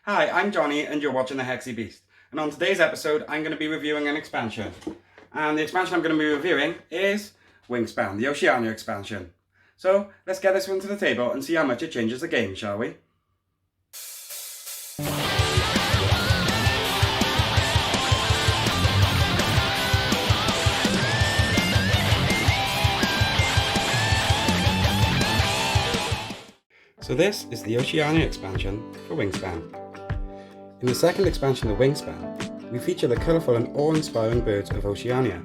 Hi, I'm Johnny and you're watching the Hexy Beast. And on today's episode, I'm going to be reviewing an expansion. And the expansion I'm going to be reviewing is Wingspan, the Oceania expansion. So, let's get this one to the table and see how much it changes the game, shall we? So this is the Oceania expansion for Wingspan. In the second expansion of Wingspan, we feature the colourful and awe-inspiring birds of Oceania.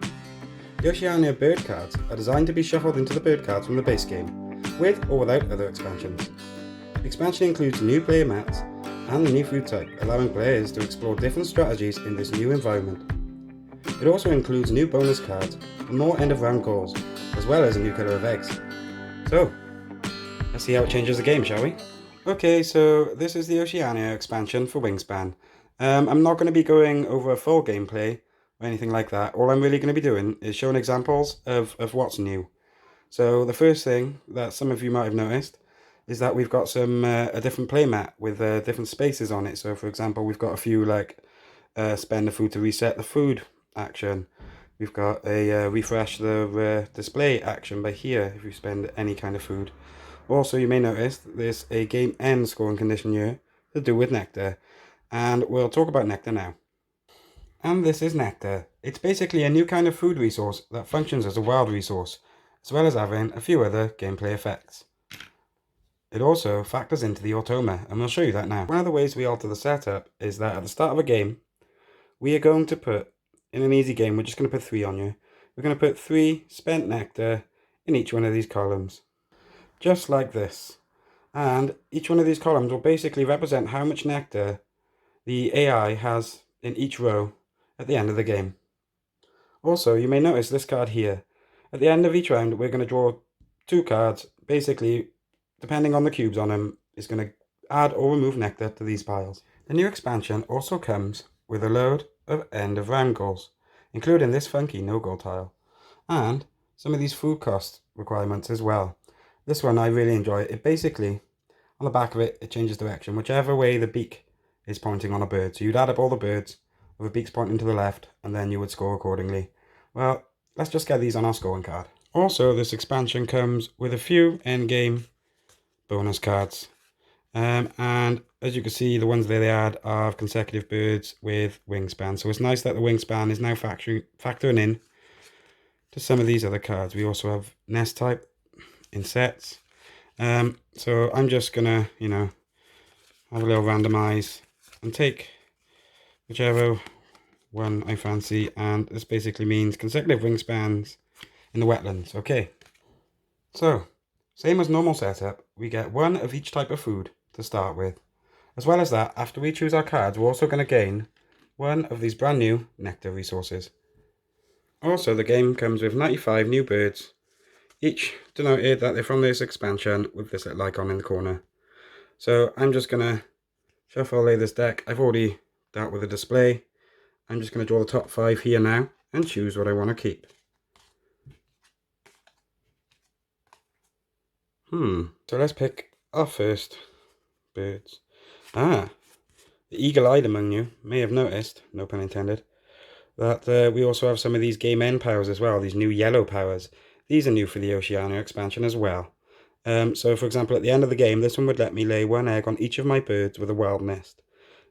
The Oceania bird cards are designed to be shuffled into the bird cards from the base game, with or without other expansions. The expansion includes new player mats and the new food type, allowing players to explore different strategies in this new environment. It also includes new bonus cards and more end-of-round goals, as well as a new colour of eggs. So, let's see how it changes the game, shall we? Okay, so this is the Oceania expansion for Wingspan. I'm not going to be going over a full gameplay or anything like that. All I'm really going to be doing is showing examples of what's new. So the first thing that some of you might have noticed is that we've got a different playmat with different spaces on it. So for example, we've got a few like spend the food to reset the food action. We've got a refresh the display action by here if you spend any kind of food. Also, you may notice there's a game end scoring condition here to do with nectar, and we'll talk about nectar now. And this is nectar. It's basically a new kind of food resource that functions as a wild resource, as well as having a few other gameplay effects. It also factors into the automa, and we'll show you that now. One of the ways we alter the setup is that at the start of a game, we are going to put, in an easy game, we're just going to put 3 on you. We're going to put 3 spent nectar in each one of these columns. Just like this. And each one of these columns will basically represent how much nectar the AI has in each row at the end of the game. Also, you may notice this card here. At the end of each round, we're going to draw 2 cards. Basically, depending on the cubes on them, is going to add or remove nectar to these piles. The new expansion also comes with a load of end of round goals, including this funky no-goal tile, and some of these food cost requirements as well. This one I really enjoy. It basically, on the back of it, it changes direction, whichever way the beak is pointing on a bird. So you'd add up all the birds with the beaks pointing to the left, and then you would score accordingly. Well, let's just get these on our scoring card. Also, this expansion comes with a few endgame bonus cards. And as you can see, the ones they add are consecutive birds with wingspan. So it's nice that the wingspan is now factoring in to some of these other cards. We also have nest type in sets. So I'm just gonna, have a little randomize and take whichever one I fancy, and this basically means consecutive wingspans in the wetlands. Okay, so same as normal setup, we get 1 of each type of food to start with. As well as that, after we choose our cards, we're also going to gain 1 of these brand new nectar resources. Also, the game comes with 95 new birds, each denoted that they're from this expansion with this little icon in the corner. So I'm just going to shuffle this deck. I've already dealt with the display. I'm just going to draw the top 5 here now and choose what I want to keep. So let's pick our first birds. The eagle-eyed among you may have noticed, no pun intended, that we also have some of these game end powers as well, these new yellow powers. These are new for the Oceania expansion as well. So for example, at the end of the game, this one would let me lay 1 egg on each of my birds with a wild nest.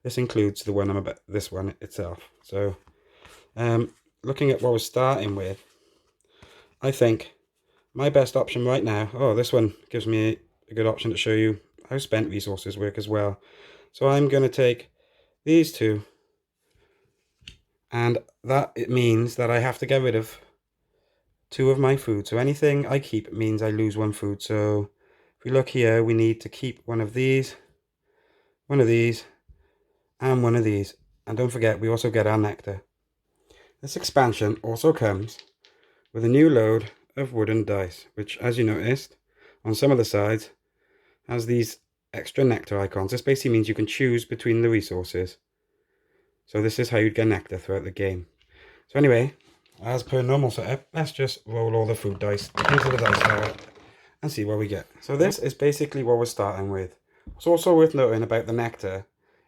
This includes the one this one itself. So looking at what we're starting with, I think my best option right now, this one gives me a good option to show you how spent resources work as well. So I'm going to take these 2, and that it means that I have to get rid of 2 of my food. So anything I keep means I lose 1 food. So if we look here, we need to keep 1 of these, 1 of these, and 1 of these. And don't forget, we also get our nectar. This expansion also comes with a new load of wooden dice, which, as you noticed, on some of the sides has these extra nectar icons. This basically means you can choose between the resources. So this is how you'd get nectar throughout the game. So anyway, as per normal setup, let's just roll all the food dice into the dice tower and see what we get. So this is basically what we're starting with. What's also worth noting about the nectar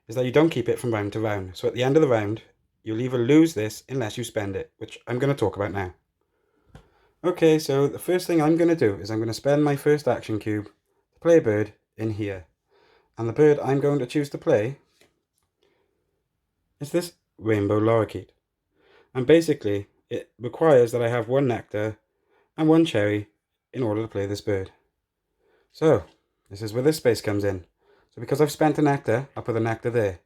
is that you don't keep it from round to round. So at the end of the round, you'll either lose this unless you spend it, which I'm going to talk about now. Okay, so the first thing I'm going to do is I'm going to spend my first action cube to play a bird in here. And the bird I'm going to choose to play is this rainbow lorikeet. And basically, it requires that I have one nectar and one cherry in order to play this bird. So, this is where this space comes in. So because I've spent a nectar, I'll put the nectar there.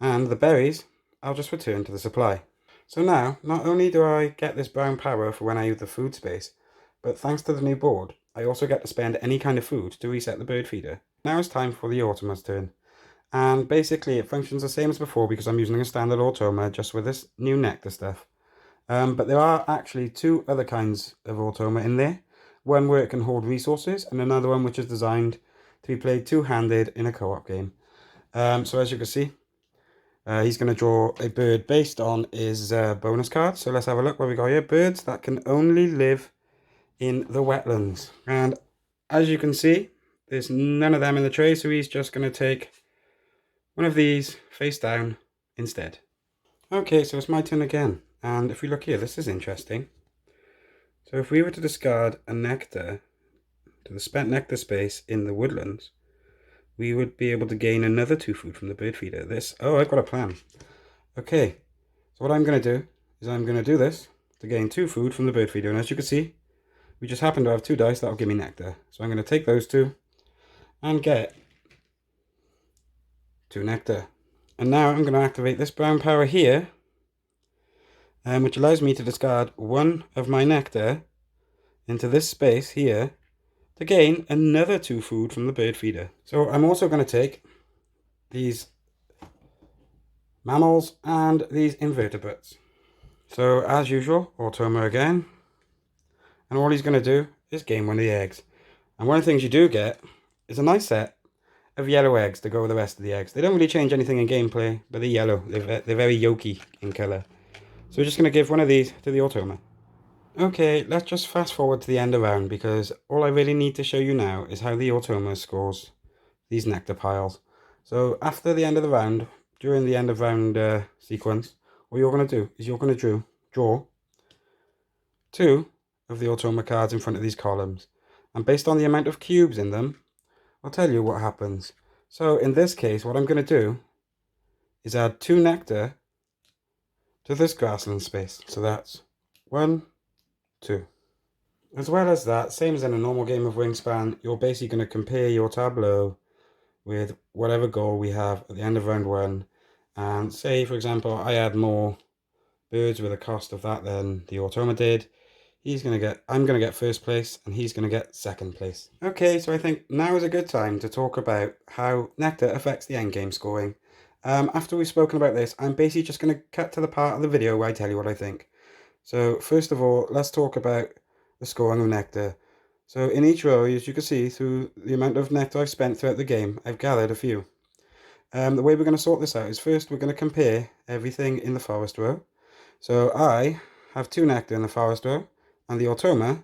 And the berries, I'll just return to the supply. So now, not only do I get this brown power for when I use the food space, but thanks to the new board, I also get to spend any kind of food to reset the bird feeder. Now it's time for the automa's turn. And basically it functions the same as before because I'm using a standard automa just with this new nectar stuff. But there are actually two other kinds of automa in there. One where it can hold resources and another one which is designed to be played two-handed in a co-op game. So as you can see, he's going to draw a bird based on his bonus card. So let's have a look what we got here. Birds that can only live in the wetlands. And as you can see, there's none of them in the tray, so he's just going to take one of these face down instead. Okay, so it's my turn again. And if we look here, this is interesting. So if we were to discard a nectar to the spent nectar space in the woodlands, we would be able to gain another 2 food from the bird feeder. Oh, I've got a plan. Okay, so what I'm going to do is I'm going to do this to gain 2 food from the bird feeder. And as you can see, we just happen to have 2 dice that'll give me nectar. So I'm going to take those 2 and get 2 nectar. And now I'm going to activate this brown power here, which allows me to discard 1 of my nectar into this space here to gain another 2 food from the bird feeder. So I'm also going to take these mammals and these invertebrates. So as usual, automa again. And all he's going to do is gain 1 of the eggs. And one of the things you do get is a nice set of yellow eggs to go with the rest of the eggs. They don't really change anything in gameplay, but they're yellow. They're very yolky in colour. So we're just going to give 1 of these to the automa. Okay, let's just fast forward to the end of round because all I really need to show you now is how the automa scores these nectar piles. So after the end of the round, during the end of round sequence, what you're going to do is you're going to draw 2 of the automa cards in front of these columns. And based on the amount of cubes in them, I'll tell you what happens. So in this case, what I'm going to do is add 2 nectar to this grassland space. So that's 1, 2. As well as that, same as in a normal game of Wingspan, you're basically going to compare your tableau with whatever goal we have at the end of round 1. And say, for example, I add more birds with a cost of that than the automa did. I'm going to get first place and he's going to get second place. Okay, so I think now is a good time to talk about how nectar affects the endgame scoring. After we've spoken about this, I'm basically just going to cut to the part of the video where I tell you what I think. So first of all, let's talk about the scoring of nectar. So in each row, as you can see, through the amount of nectar I've spent throughout the game, I've gathered a few. The way we're going to sort this out is first we're going to compare everything in the forest row. So I have 2 nectar in the forest row, and the automa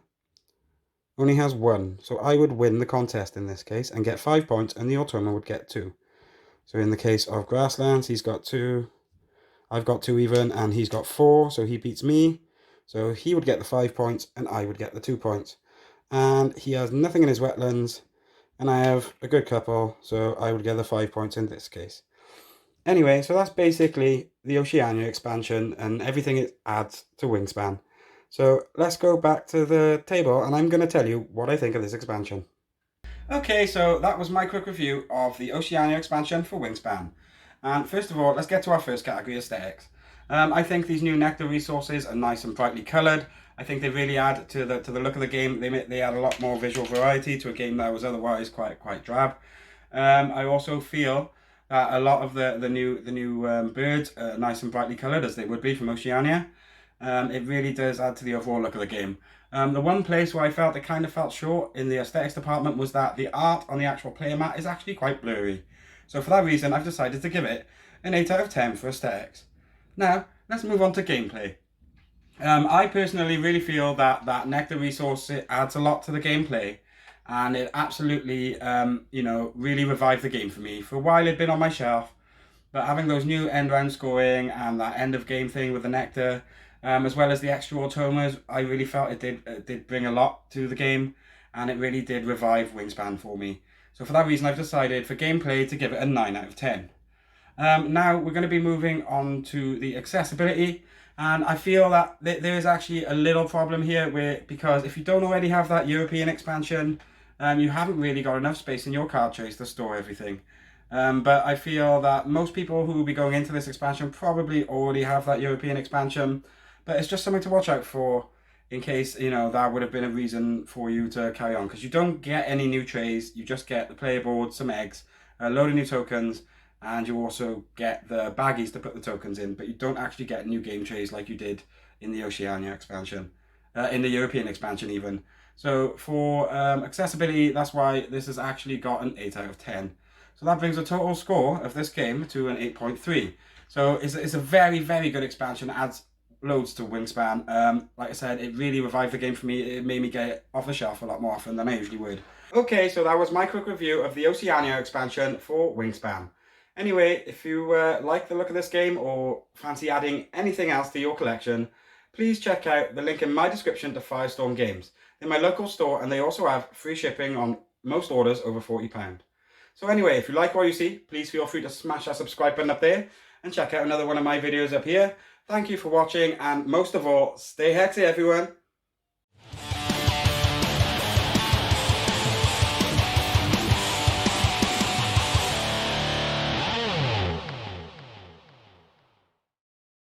only has 1. So I would win the contest in this case and get 5 points, and the automa would get 2. So in the case of grasslands, he's got 2. I've got 2 even, and he's got 4, so he beats me. So he would get the 5 points, and I would get the 2 points. And he has nothing in his wetlands, and I have a good couple, so I would get the 5 points in this case. Anyway, so that's basically the Oceania expansion and everything it adds to Wingspan. So let's go back to the table, and I'm going to tell you what I think of this expansion. Okay, so that was my quick review of the Oceania expansion for Wingspan. And first of all, let's get to our first category, aesthetics. I think these new nectar resources are nice and brightly coloured. I think they really add to the look of the game. They add a lot more visual variety to a game that was otherwise quite drab. I also feel that a lot of the new birds are nice and brightly coloured, as they would be from Oceania. It really does add to the overall look of the game. The one place where I felt it kind of fell short in the aesthetics department was that the art on the actual player mat is actually quite blurry. So for that reason, I've decided to give it an 8 out of 10 for aesthetics. Now, let's move on to gameplay. I personally really feel that nectar resource, it adds a lot to the gameplay, and it absolutely, really revived the game for me. For a while it'd been on my shelf, But having those new end round scoring and that end of game thing with the nectar, as well as the extra automas, I really felt it did bring a lot to the game, and it really did revive Wingspan for me. So for that reason, I've decided for gameplay to give it a 9 out of 10. Now we're going to be moving on to the accessibility, and I feel that there is actually a little problem here because if you don't already have that European expansion, you haven't really got enough space in your card trays to store everything. But I feel that most people who will be going into this expansion probably already have that European expansion, but it's just something to watch out for in case, you know, that would have been a reason for you to carry on, because you don't get any new trays, you just get the player board, some eggs, a load of new tokens, and you also get the baggies to put the tokens in, but you don't actually get new game trays like you did in the Oceania expansion, in the European expansion even. So for accessibility, that's why this has actually got an 8 out of 10. So that brings the total score of this game to an 8.3. So it's a very, very good expansion. It adds loads to Wingspan. Like I said, it really revived the game for me. It made me get it off the shelf a lot more often than I usually would. Okay, so that was my quick review of the Oceania expansion for Wingspan. Anyway, if you like the look of this game or fancy adding anything else to your collection, please check out the link in my description to Firestorm Games. They're my local store, and they also have free shipping on most orders over £40. So anyway, if you like what you see, please feel free to smash that subscribe button up there and check out another one of my videos up here. Thank you for watching, and most of all, stay hexy everyone!